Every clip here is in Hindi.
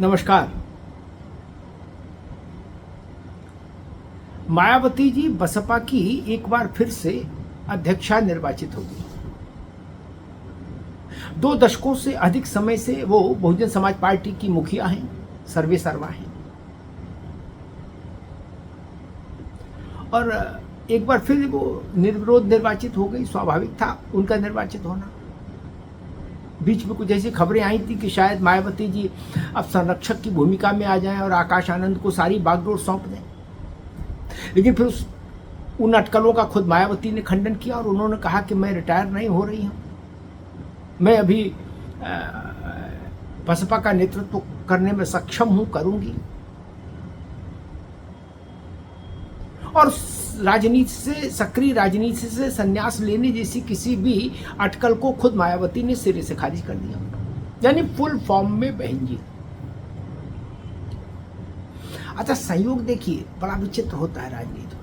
नमस्कार। मायावती जी बसपा की एक बार फिर से अध्यक्षा निर्वाचित होगी। 2 दशकों से अधिक समय से वो बहुजन समाज पार्टी की मुखिया हैं, सर्वे सर्वा हैं। और एक बार फिर वो निर्विरोध निर्वाचित हो गई। स्वाभाविक था उनका निर्वाचित होना। बीच में कुछ ऐसी खबरें आई थी कि शायद मायावती जी अब संरक्षक की भूमिका में आ जाएं और आकाश आनंद को सारी बागडोर सौंप दें। लेकिन फिर उन अटकलों का खुद मायावती ने खंडन किया और उन्होंने कहा कि मैं रिटायर नहीं हो रही हूं, मैं अभी बसपा का नेतृत्व करने में सक्षम हूं, करूंगी। और राजनीति से, सक्रिय राजनीति से संन्यास लेने जैसी किसी भी अटकल को खुद मायावती ने सिरे से खारिज कर दिया, यानी फुल फॉर्म में बहन जी। अच्छा, संयोग देखिए बड़ा विचित्र होता है राजनीति।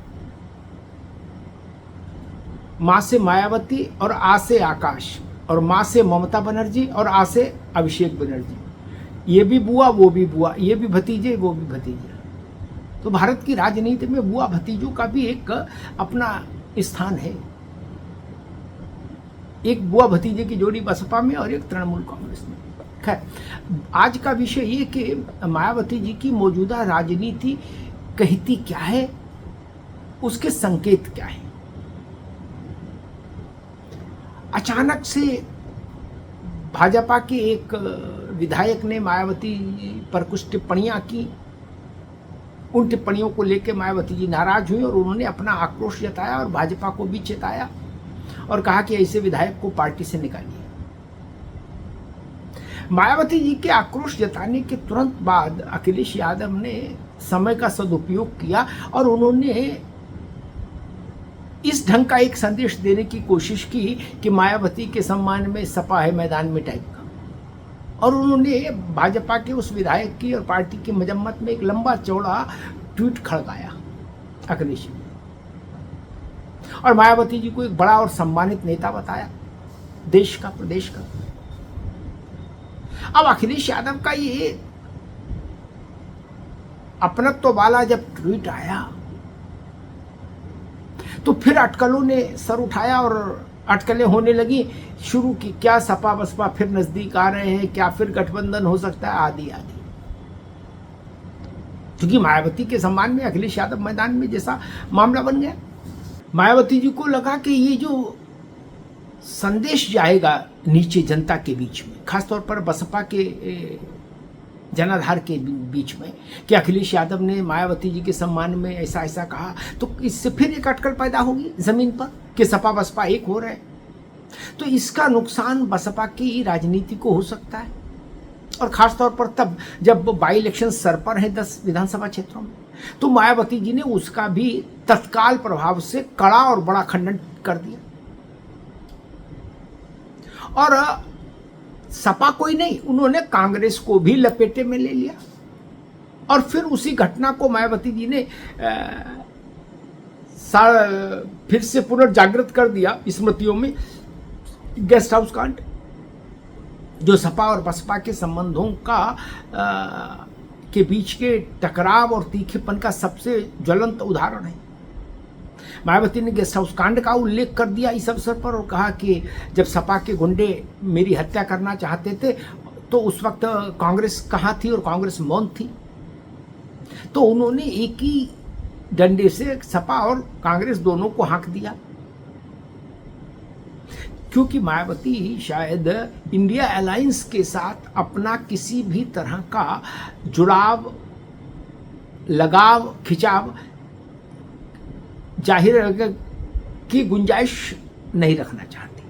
मां से मायावती और आ से आकाश, और मां से ममता बनर्जी और आ से अभिषेक बनर्जी। ये भी बुआ वो भी बुआ, ये भी भतीजे वो भी भतीजे। तो भारत की राजनीति में बुआ भतीजों का भी एक अपना स्थान है। एक बुआ भतीजे की जोड़ी बसपा में और एक तृणमूल कांग्रेस में। खैर, आज का विषय ये कि मायावती जी की मौजूदा राजनीति कहती क्या है, उसके संकेत क्या है। अचानक से भाजपा के एक विधायक ने मायावती पर कुछ टिप्पणियां की। उन टिप्पणियों को लेकर मायावती जी नाराज हुई और उन्होंने अपना आक्रोश जताया और भाजपा को भी चेताया और कहा कि ऐसे विधायक को पार्टी से निकालिए। मायावती जी के आक्रोश जताने के तुरंत बाद अखिलेश यादव ने समय का सदुपयोग किया और उन्होंने इस ढंग का एक संदेश देने की कोशिश की कि मायावती के सम्मान में सपा है मैदान में टाइप का। और उन्होंने भाजपा के उस विधायक की और पार्टी की मजम्मत में एक लंबा चौड़ा ट्वीट खड़काया अखिलेश जी, और मायावती जी को एक बड़ा और सम्मानित नेता बताया, देश का, प्रदेश का। अब अखिलेश यादव का ये अपनत्व वाला जब ट्वीट आया तो फिर अटकलों ने सर उठाया और अटकलें होने लगी शुरू की। क्या सपा बसपा फिर नजदीक आ रहे हैं, क्या फिर गठबंधन हो सकता है, आदि आदि। क्योंकि मायावती के सम्मान में अखिलेश यादव मैदान में जैसा मामला बन गया। मायावती जी को लगा कि ये जो संदेश जाएगा नीचे जनता के बीच में, खासतौर पर बसपा के जनाधार के बीच में, कि अखिलेश यादव ने मायावती जी के सम्मान में ऐसा ऐसा कहा, तो इससे फिर एक अटकल पैदा होगी जमीन पर कि सपा बसपा एक हो रहे हैं। तो इसका नुकसान बसपा की राजनीति को हो सकता है, और खासतौर पर तब जब बाई इलेक्शन सर पर है 10 विधानसभा क्षेत्रों में। तो मायावती जी ने उसका भी तत्काल प्रभाव से कड़ा और बड़ा खंडन कर दिया। और सपा कोई नहीं, उन्होंने कांग्रेस को भी लपेटे में ले लिया। और फिर उसी घटना को मायावती जी ने फिर से पुनर्जागृत कर दिया स्मृतियों में, गेस्ट हाउस कांड, जो सपा और बसपा के संबंधों का के बीच के टकराव और तीखेपन का सबसे ज्वलंत उदाहरण है। मायावती ने गेस्ट हाउस कांड का उल्लेख कर दिया इस अवसर पर और कहा कि जब सपा के गुंडे मेरी हत्या करना चाहते थे तो उस वक्त कांग्रेस कहाँ थी और कांग्रेस मौन थी। तो उन्होंने एक ही डंडे से सपा और कांग्रेस दोनों को हाँक दिया, क्योंकि मायावती शायद इंडिया अलायंस के साथ अपना किसी भी तरह का जुड़ाव, लगाव, खिंचाव जाहिर की गुंजाइश नहीं रखना चाहती,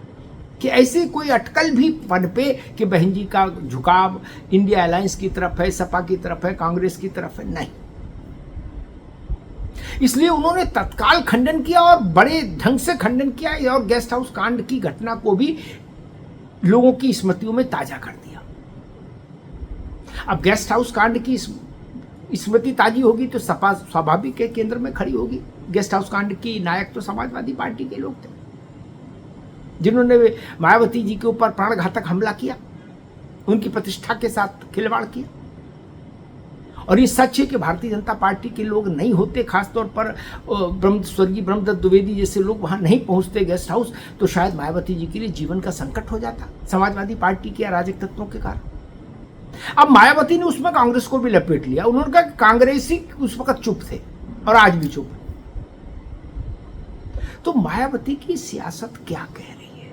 कि ऐसे कोई अटकल भी पनपे कि बहन जी का झुकाव इंडिया अलायंस की तरफ है, सपा की तरफ है, कांग्रेस की तरफ है, नहीं। इसलिए उन्होंने तत्काल खंडन किया और बड़े ढंग से खंडन किया और गेस्ट हाउस कांड की घटना को भी लोगों की स्मृतियों में ताजा कर दिया। अब गेस्ट हाउस कांड की स्मृति ताजी होगी तो सपा स्वाभाविक के केंद्र में खड़ी होगी। गेस्ट हाउस कांड की नायक तो समाजवादी पार्टी के लोग थे, जिन्होंने मायावती जी के ऊपर प्राणघातक हमला किया, उनकी प्रतिष्ठा के साथ खिलवाड़ किया। और ये सच है कि भारतीय जनता पार्टी के लोग नहीं होते, खासतौर पर स्वर्गीय ब्रह्मदत्त द्विवेदी जैसे लोग वहां नहीं पहुंचते गेस्ट हाउस, तो शायद मायावती जी के लिए जीवन का संकट हो जाता समाजवादी पार्टी के अराजक तत्वों के कारण। अब मायावती ने उसमें कांग्रेस को भी लपेट लिया। उन्होंने कहा कि कांग्रेसी उस वक्त चुप थे और आज भी चुप है। तो मायावती की सियासत क्या कह रही है?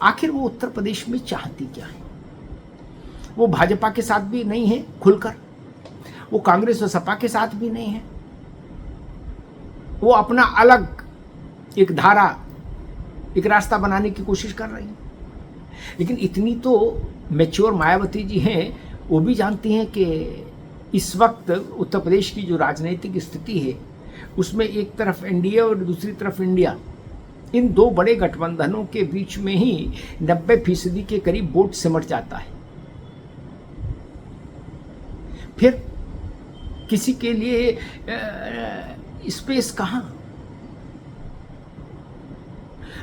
आखिर वो उत्तर प्रदेश में चाहती क्या है? वो भाजपा के साथ भी नहीं है खुलकर, वो कांग्रेस और सपा के साथ भी नहीं है, वो अपना अलग एक धारा, एक रास्ता बनाने की कोशिश कर रही है। लेकिन इतनी तो मैच्योर मायावती जी हैं, वो भी जानती हैं कि इस वक्त उत्तर प्रदेश की जो राजनीतिक स्थिति है उसमें एक तरफ एनडीए और दूसरी तरफ इंडिया, इन दो बड़े गठबंधनों के बीच में ही 90% के करीब वोट सिमट जाता है। फिर किसी के लिए स्पेस कहां?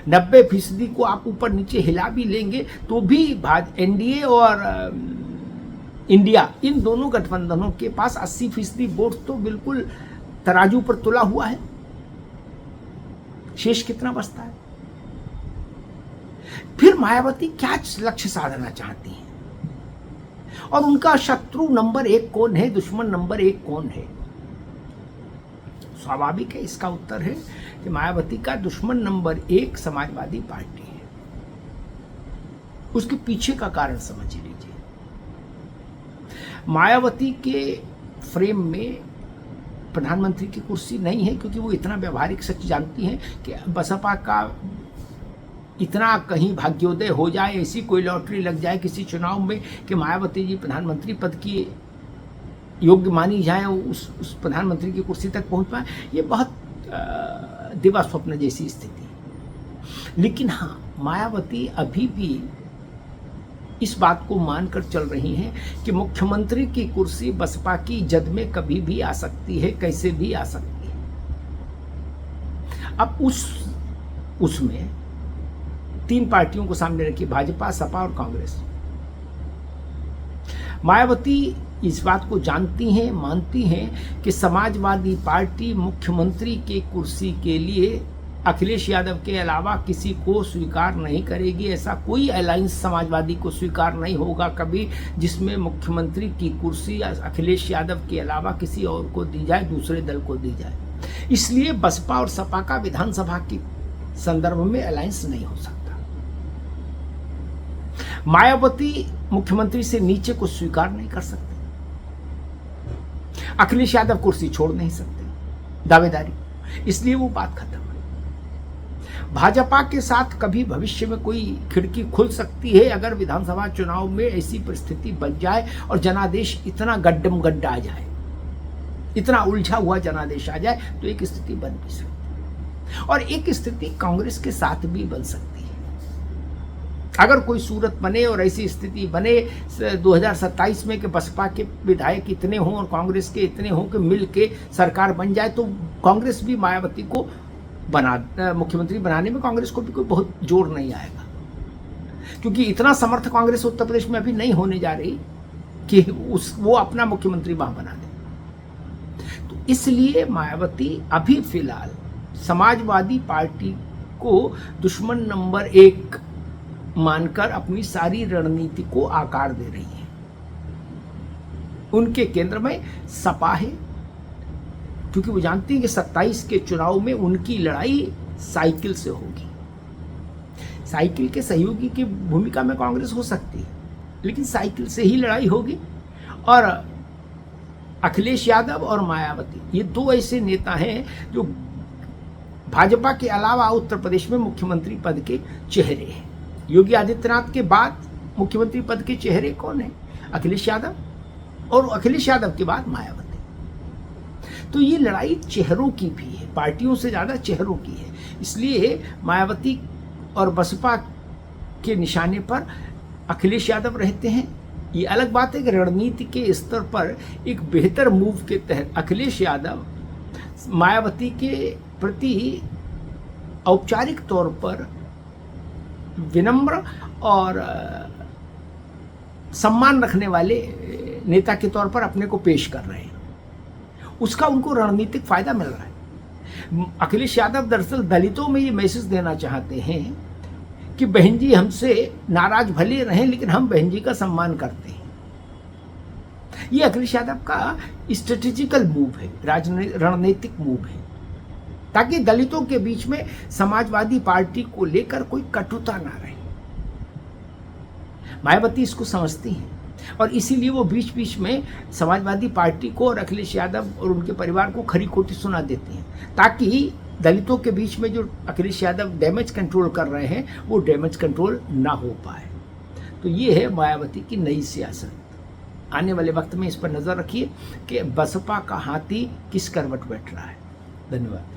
90% को आप ऊपर नीचे हिला भी लेंगे तो भी एनडीए और इंडिया, इन दोनों गठबंधनों के पास 80% वोट तो बिल्कुल तराजू पर तुला हुआ है। शेष कितना बचता है? फिर मायावती क्या लक्ष्य साधना चाहती हैं और उनका शत्रु नंबर 1 कौन है, दुश्मन नंबर 1 कौन है? स्वाभाविक है, इसका उत्तर है कि मायावती का दुश्मन नंबर 1 समाजवादी पार्टी है। उसके पीछे का कारण समझ लीजिए। मायावती के फ्रेम में प्रधानमंत्री की कुर्सी नहीं है, क्योंकि वो इतना व्यवहारिक सच जानती हैं कि बसपा का इतना कहीं भाग्योदय हो जाए, ऐसी कोई लॉटरी लग जाए किसी चुनाव में कि मायावती जी प्रधानमंत्री पद की योग्य मानी जाए, उस प्रधानमंत्री की कुर्सी तक पहुंच पाए, ये बहुत दिवा स्वप्न जैसी स्थिति है। लेकिन हाँ, मायावती अभी भी इस बात को मानकर चल रही हैं कि मुख्यमंत्री की कुर्सी बसपा की जद में कभी भी आ सकती है, कैसे भी आ सकती है। अब उसमें 3 पार्टियों को सामने रखी, भाजपा, सपा और कांग्रेस। मायावती इस बात को जानती हैं, मानती हैं कि समाजवादी पार्टी मुख्यमंत्री के कुर्सी के लिए अखिलेश यादव के अलावा किसी को स्वीकार नहीं करेगी। ऐसा कोई अलायंस समाजवादी को स्वीकार नहीं होगा कभी जिसमें मुख्यमंत्री की कुर्सी अखिलेश यादव के अलावा किसी और को दी जाए, दूसरे दल को दी जाए। इसलिए बसपा और सपा का विधानसभा के संदर्भ में अलायंस नहीं हो सकता। मायावती मुख्यमंत्री से नीचे को स्वीकार नहीं कर सकते। अखिलेश यादव कुर्सी छोड़ नहीं सकते, दावेदारी, इसलिए वो बात खत्म है। भाजपा के साथ कभी भविष्य में कोई खिड़की खुल सकती है अगर विधानसभा चुनाव में ऐसी परिस्थिति बन जाए और जनादेश इतना गड्ढम गड्ढा आ जाए, इतना उलझा हुआ जनादेश आ जाए, तो एक स्थिति बन भी सकती है। और एक स्थिति कांग्रेस के साथ भी बन सकती है। अगर कोई सूरत बने और ऐसी स्थिति बने 2027 में कि बसपा के विधायक इतने हों और कांग्रेस के इतने हों कि मिल के सरकार बन जाए, तो कांग्रेस भी मायावती को मुख्यमंत्री बनाने में कांग्रेस को भी कोई बहुत जोर नहीं आएगा, क्योंकि इतना समर्थ कांग्रेस उत्तर प्रदेश में अभी नहीं होने जा रही कि वो अपना मुख्यमंत्री वहां बना दे। तो इसलिए मायावती अभी फिलहाल समाजवादी पार्टी को दुश्मन नंबर 1 मानकर अपनी सारी रणनीति को आकार दे रही है। उनके केंद्र में सपा है, क्योंकि वो जानती है कि 27 के चुनाव में उनकी लड़ाई साइकिल से होगी। साइकिल के सहयोगी की भूमिका में कांग्रेस हो सकती है, लेकिन साइकिल से ही लड़ाई होगी। और अखिलेश यादव और मायावती, ये 2 ऐसे नेता हैं जो भाजपा के अलावा उत्तर प्रदेश में मुख्यमंत्री पद के चेहरे हैं। योगी आदित्यनाथ के बाद मुख्यमंत्री पद के चेहरे कौन है? अखिलेश यादव, और अखिलेश यादव के बाद मायावती। तो ये लड़ाई चेहरों की भी है, पार्टियों से ज्यादा चेहरों की है। इसलिए मायावती और बसपा के निशाने पर अखिलेश यादव रहते हैं। ये अलग बात है कि रणनीति के स्तर पर एक बेहतर मूव के तहत अखिलेश यादव मायावती के प्रति औपचारिक तौर पर विनम्र और सम्मान रखने वाले नेता के तौर पर अपने को पेश कर रहे हैं, उसका उनको रणनीतिक फायदा मिल रहा है। अखिलेश यादव दरअसल दलितों में ये मैसेज देना चाहते हैं कि बहन जी हमसे नाराज भले रहें, लेकिन हम बहन जी का सम्मान करते हैं। ये अखिलेश यादव का स्ट्रेटेजिकल मूव है, रणनीतिक मूव है, ताकि दलितों के बीच में समाजवादी पार्टी को लेकर कोई कटुता ना रहे। मायावती इसको समझती हैं और इसीलिए वो बीच बीच में समाजवादी पार्टी को और अखिलेश यादव और उनके परिवार को खरी खोटी सुना देती हैं, ताकि दलितों के बीच में जो अखिलेश यादव डैमेज कंट्रोल कर रहे हैं वो डैमेज कंट्रोल ना हो पाए। तो ये है मायावती की नई सियासत। आने वाले वक्त में इस पर नजर रखिए कि बसपा का हाथी किस करवट बैठ रहा है। धन्यवाद।